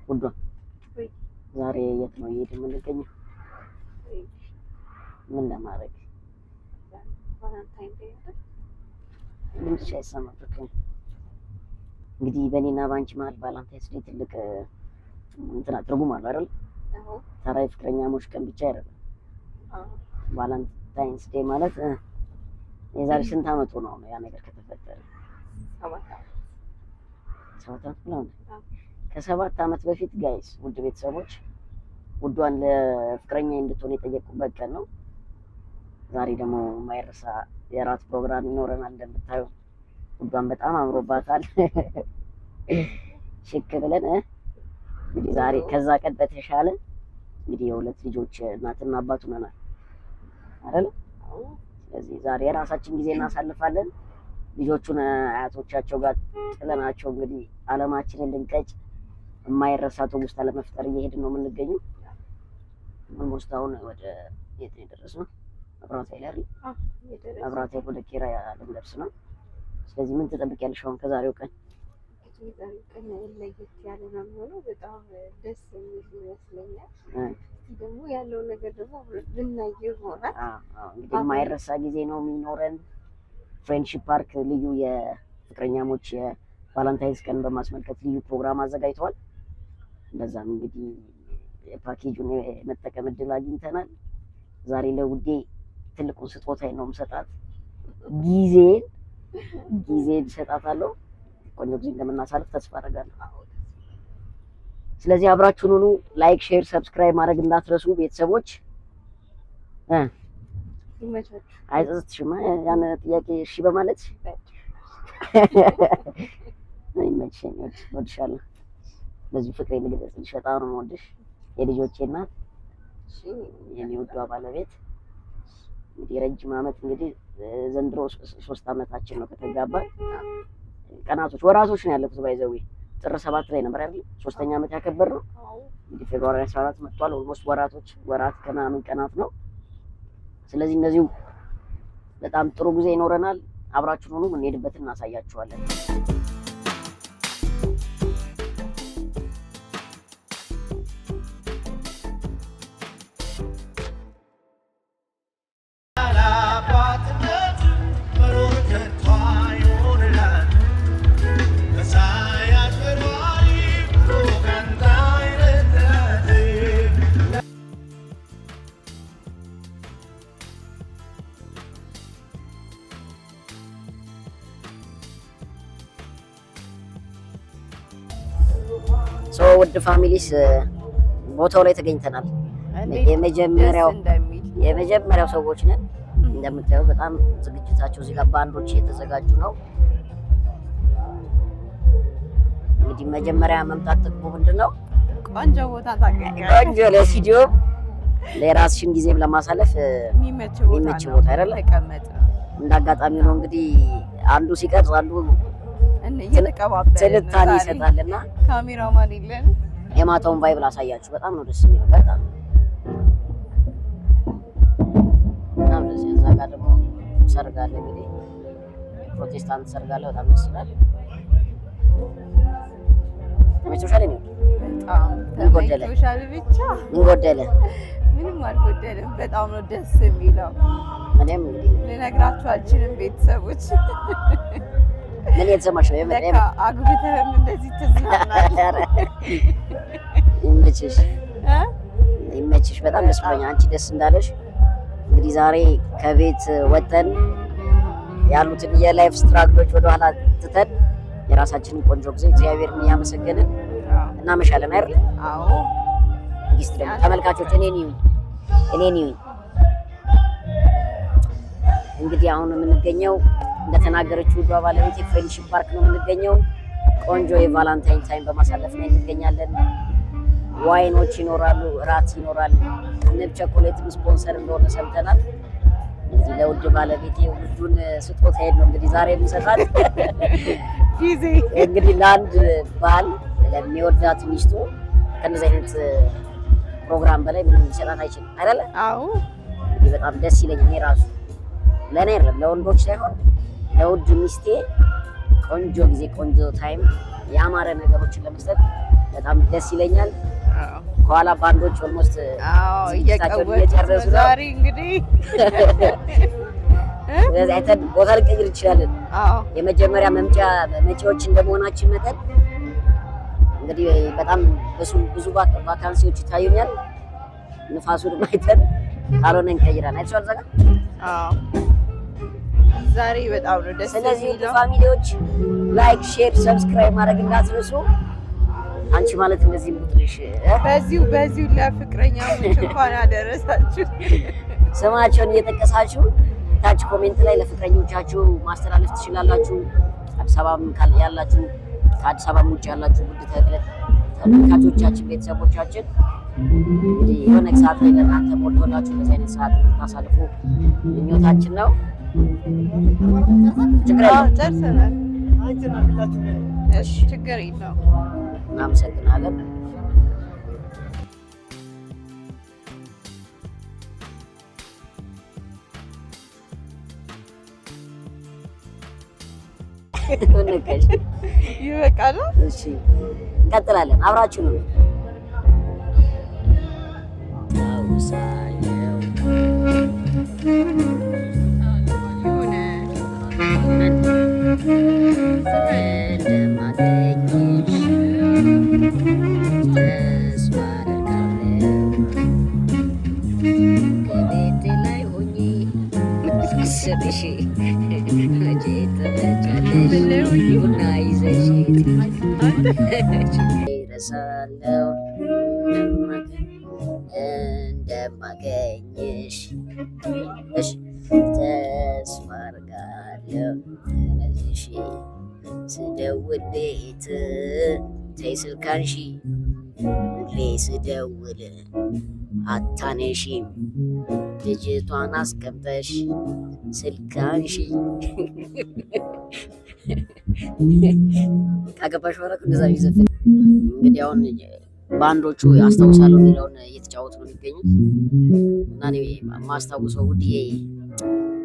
ውዷ ዛሬ የት ነው እየሄድን የምንገኘው? ምን ለማድረግ? ድምፅሽ አይሰማም። እንግዲህ በእኔና በአንቺ መሀል ቫላንታይንስ ዴይ ትልቅ ትርጉም አለው አይደል? ተራ የፍቅረኛሞች ቀን ብቻ አይደለም። ቫላንታይንስ ዴይ ማለት የዛሬ ስንት ዓመቱ ነው ያ ነገር ከተፈጠረ? 7 ዓመት ነው። ከ7 ዓመት በፊት ጋይስ፣ ውድ ቤተሰቦች፣ ውዷን ለፍቅረኛ እንድትሆን የጠየቁበት ቀን ነው። ዛሬ ደግሞ የማይረሳ የራት ፕሮግራም ይኖረናል። እንደምታዩ ውዷን በጣም አምሮባታል። ሽክ ብለን እንግዲህ ዛሬ ከዛ ቀን በተሻለ እንግዲህ የሁለት ልጆች እናትና አባት ሆነናል አይደል? ስለዚህ ዛሬ የራሳችን ጊዜ እናሳልፋለን። ልጆቹን አያቶቻቸው ጋር ጥለናቸው እንግዲህ አለማችንን ልንቀጭ የማይረሳ ትውስታ ለመፍጠር እየሄድን ነው የምንገኘው። ኦልሞስት አሁን ወደ የት ነው የደረስነው? መብራት ኃይል አይደል? መብራት ኃይል ወደ ኪራይ ልንደርስ ነው። ስለዚህ ምን ትጠብቂያለሽ አሁን ከዛሬው ቀን? የዛሬው ቀን ለየት ያለ ነው የሚሆነው። በጣም ደስ የሚል ይመስለኛል። ደግሞ ያለው ነገር ደግሞ ልናየው ይሆናል። እንግዲህ የማይረሳ ጊዜ ነው የሚኖረን። ፍሬንድሺፕ ፓርክ ልዩ የፍቅረኛሞች የቫላንታይንስ ቀን በማስመልከት ልዩ ፕሮግራም አዘጋጅተዋል። በዛም እንግዲህ የፓኬጁን የመጠቀም እድል አግኝተናል። ዛሬ ለውዴ ትልቁን ስጦታዬን ነው የምሰጣት። ጊዜን እሰጣታለሁ። ቆንጆ ጊዜ እንደምናሳልፍ ተስፋ አደርጋለሁ። ስለዚህ አብራችሁን ሁኑ። ላይክ፣ ሼር፣ ሰብስክራይብ ማድረግ እንዳትረሱ ቤተሰቦች። አይጸጽትሽም ያን ጥያቄ እሺ በማለት? ይመችሽ፣ እወድሻለሁ። በዚህ ፍቅሬ ልግለጽልሽ። በጣም ነው የምወድሽ። የልጆቼ እናት፣ የኔ ውዷ ባለቤት። እንግዲህ ረጅም ዓመት እንግዲህ ዘንድሮ 3 ዓመታችን ነው ከተጋባን። ቀናቶች ወራቶች ነው ያለፉት። ባይዘዊ ጥር 7 ላይ ነበር አይደል 3ኛ ዓመት ያከበርነው። እንግዲህ ፌብሩዋሪ 14 መጥቷል። ኦልሞስት ወራት ከናምን ቀናት ነው። ስለዚህ እነዚሁ በጣም ጥሩ ጊዜ ይኖረናል። አብራችሁን ሆኑ። የምንሄድበትን እናሳያችኋለን። ውድ ፋሚሊስ ቦታው ላይ ተገኝተናል። የመጀመሪያው ሰዎች ነን። እንደምታዩት በጣም ዝግጅታቸው እዚህ ጋር ባንዶች የተዘጋጁ ነው። እንግዲህ መጀመሪያ መምጣት ጥቅሙ ምንድነው? ቆንጆ ቦታ ታገኛለህ። ቆንጆ ለስቱዲዮ ለራስሽን ጊዜም ለማሳለፍ የሚመች ቦታ አይደለ? እንዳጋጣሚ ነው እንግዲህ አንዱ ሲቀርጽ አንዱ ትልታኔ ይሰጣልና ካሜራማን የለን። የማታውን ቫይብ ላሳያችሁ። በጣም ነው ደስ የሚለው። በጣም ደስ እዛ ጋር ደግሞ ሰርግ አለ። እንግዲህ ፕሮቴስታንት ሰርግ አለ። በጣም ደስ ይላል። ተመችቶሻል? ነው በጣም ተመችቶሻል። ብቻ ምን ጎደለ? ምንም አልጎደለም። በጣም ነው ደስ የሚለው። እኔም እንግዲህ ልነግራችሁ አልችልም ቤተሰቦች። ምን የተሰማሽ ነው? ለካ አግብተህም እንደዚህ ትዝናናለህ። ይመችሽ። በጣም ደስ ብሎኛል። አንቺ ደስ እንዳለሽ። እንግዲህ ዛሬ ከቤት ወጠን ያሉትን የላይፍ ስትራግሎች ወደኋላ ትተን የራሳችንን ቆንጆ ጊዜ እግዚአብሔርን እያመሰገንን እናመሻለን አይደል? አዎ። እንግዲህ ደግሞ ተመልካቾች እኔን ይሁን እንግዲህ አሁን የምንገኘው እንደተናገረችው ውዷ ባለቤት ፍሬንድሺፕ ፓርክ ነው የምንገኘው። ቆንጆ የቫላንታይን ታይም በማሳለፍ ላይ እንገኛለን። ዋይኖች ይኖራሉ፣ እራት ይኖራል። ንብ ቸኮሌት ስፖንሰር እንደሆነ ሰምተናል። እንግዲህ ለውድ ባለቤቴ ውዱን ስጦታዬን ነው እንግዲህ ዛሬ የምሰጣት። ጊዜ እንግዲህ ለአንድ ባል ለሚወዳት ሚስቱ ከእንደዚህ አይነት ፕሮግራም በላይ ምንም ሊሰጣት አይችልም አይደለ? አዎ እንግዲህ በጣም ደስ ይለኛል። እኔ ራሱ ለእኔ አይደለም ለወንዶች ሳይሆን ለውድ ሚስቴ ቆንጆ ጊዜ ቆንጆ ታይም ያማረ ነገሮችን ለመስጠት በጣም ደስ ይለኛል። ከኋላ ባንዶች ኦልሞስት እየጨረሱ ነው። ዛሬ እንግዲህ ስለዚህ አይተን ቦታ ልንቀይር እንችላለን። የመጀመሪያ መጪዎች እንደመሆናችን መጠን እንግዲህ በጣም ብዙ ቫካንሲዎች ይታዩኛል። ንፋሱን አይተን ካልሆነ እንቀይራለን። አይተሻል ዘጋ ዛሬ በጣም ነው ደስ የሚለው። ስለዚህ ፋሚሊዎች ላይክ፣ ሼር፣ ሰብስክራይብ ማድረግ እንዳትረሱ። አንቺ ማለት እንደዚህ ሙጥልሽ በዚሁ ለፍቅረኛሞች እንኳን አደረሳችሁ ስማቸውን እየጠቀሳችሁ ታች ኮሜንት ላይ ለፍቅረኞቻችሁ ማስተላለፍ ትችላላችሁ። አዲስ አበባም ያላችሁ ከአዲስ አበባም ውጭ ያላችሁ ውድ ተመልካቾቻችን ቤተሰቦቻችን እንግዲህ የሆነ ሰዓት ላይ ለእናንተ ሞልቶላችሁ በዚህ አይነት ሰዓት እንድታሳልፉ ምኞታችን ነው። ጨርሰናል። ችግር የለውም። እናመሰግናለን። ይበቃል። እሺ እንቀጥላለን። አብራችሁ ነው። እንደማገኝሽ ተስፋ አደርጋለሁ። ስለዚህ ስደውል ቤት ተይ ስልክ አንሺ፣ ሁሌ ስደውል አታነሺም፣ ልጅቷን አስቀምጠሽ ስልክ አንሺ። ካገባሽ በኋላ እንደዛ ይዘፈን። እንግዲህ አሁን ባንዶቹ አስታውሳለሁ የሚለውን እየተጫወቱ ነው የሚገኙት እና እኔ የማስታውሰው ውድዬ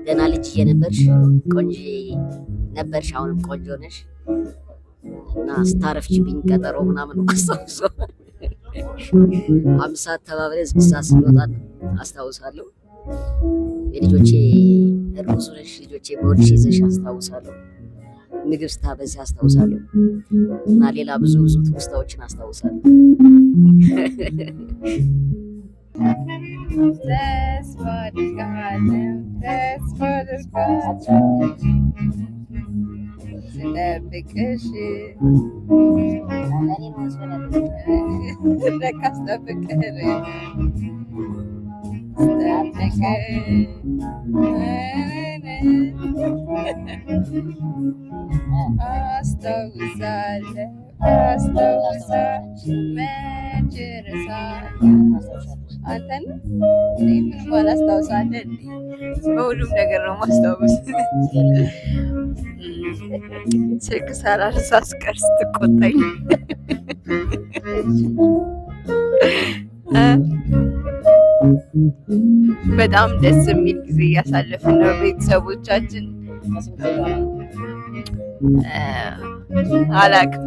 ገና ልጅ እየነበርሽ ቆንጆ ነበርሽ፣ አሁንም ቆንጆ ነሽ እና ስታረፍችብኝ ቀጠሮ ምናምን አስታውሰው 5 ሰዓት ተባብለን 6 ሰዓት ስንወጣ አስታውሳለሁ። የልጆቼ እርጉዝ ነሽ ልጆቼ በወድሽ ይዘሽ አስታውሳለሁ። ምግብ ስታበዚ አስታውሳለሁ እና ሌላ ብዙ ትውስታዎችን አስታውሳለሁ። ተስፋ አደርጋለሁ ስጠብቅሽ አስታውሳለሁ መቼ እረሳለሁ አንተን ምንም አላስታውሳለሁ። በሁሉም ነገር ነው ማስታወስ። ስልክ ሳላነሳ ስቀር ስትቆጣኝ በጣም ደስ የሚል ጊዜ እያሳለፍን ነው ቤተሰቦቻችን። አላውቅም፣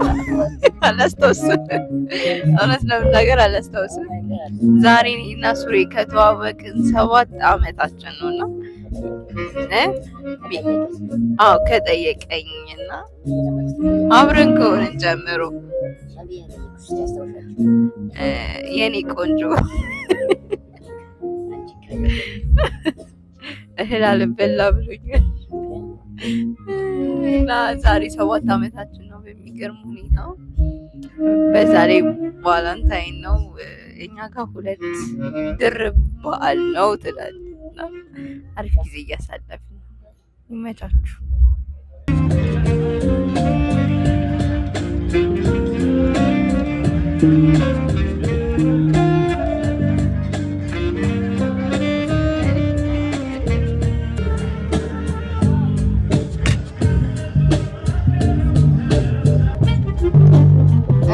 አላስታውስም። እውነት ለመናገር አላስታውስም። ዛሬ እና ሱሬ ከተዋወቅን 7 ዓመታችን ነው እና ከጠየቀኝና አብረን ከሆነን ጀምሮ የኔ ቆንጆ እህል አልበላ ብሎኛል እና ዛሬ 7 ዓመታችን ነው በሚገርም ሁኔታ። በዛ ላይ ቫላንታይን ነው እኛ ጋር 2 ድርብ በዓል ነው ትላለና አሪፍ ጊዜ እያሳለፍን ነው። ይመቻችሁ።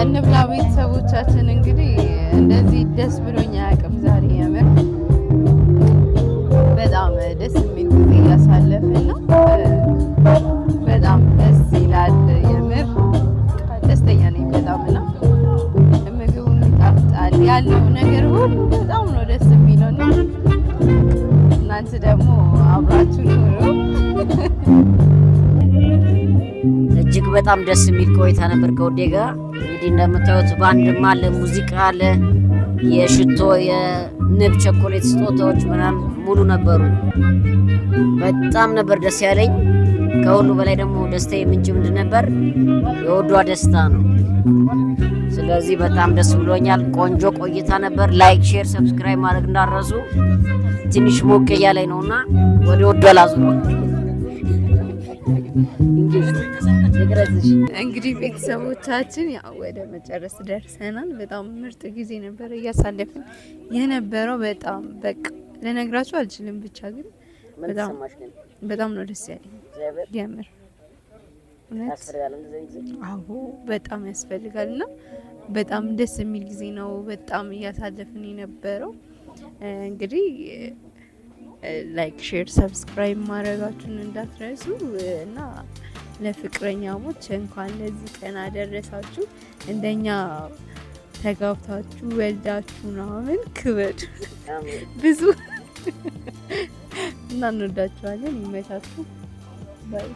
እንብላ ቤተሰቦቻችን እንግዲህ እንደዚህ ደስ ብሎኝ አያውቅም። ዛሬ የምር በጣም ደስ የሚል ጊዜ እያሳለፍን ነው። በጣም ደስ ይላል። የምር ደስተኛ ነኝ በጣም እና ምግቡም ይጣፍጣል። ያለው ነገር ሁሉ በጣም ነው ደስ የሚለው እና እናንተ ደግሞ አብራችሁ ኑሩ። እጅግ በጣም ደስ የሚል ቆይታ ነበር ከውዴ ጋር። እንግዲህ እንደምታዩት ባንድም አለ፣ ሙዚቃ አለ፣ የሽቶ የንብ ቸኮሌት ስጦታዎች ምናምን ሙሉ ነበሩ። በጣም ነበር ደስ ያለኝ። ከሁሉ በላይ ደግሞ ደስታ ምንጭ ምንድን ነበር? የውዷ ደስታ ነው። ስለዚህ በጣም ደስ ብሎኛል። ቆንጆ ቆይታ ነበር። ላይክ፣ ሼር፣ ሰብስክራይብ ማድረግ እንዳረሱ። ትንሽ ሞቅ እያለኝ ነውና ወደ ውዷ ላዙሮ እንግዲህ ቤተሰቦቻችን ያው ወደ መጨረስ ደርሰናል። በጣም ምርጥ ጊዜ ነበር እያሳለፍን የነበረው። በጣም በቃ ልነግራችሁ አልችልም። ብቻ ግን በጣም ነው ደስ ያለኝ የምር። አዎ በጣም ያስፈልጋል እና በጣም ደስ የሚል ጊዜ ነው። በጣም እያሳለፍን የነበረው እንግዲህ ላይክ ሼር ሰብስክራይብ ማድረጋችሁን እንዳትረሱ እና ለፍቅረኛሞች እንኳን ለዚህ ቀን አደረሳችሁ። እንደኛ ተጋብታችሁ ወልዳችሁ ምናምን ክበዱ ብዙ እና እንወዳችኋለን። ይመቻችሁ ባይ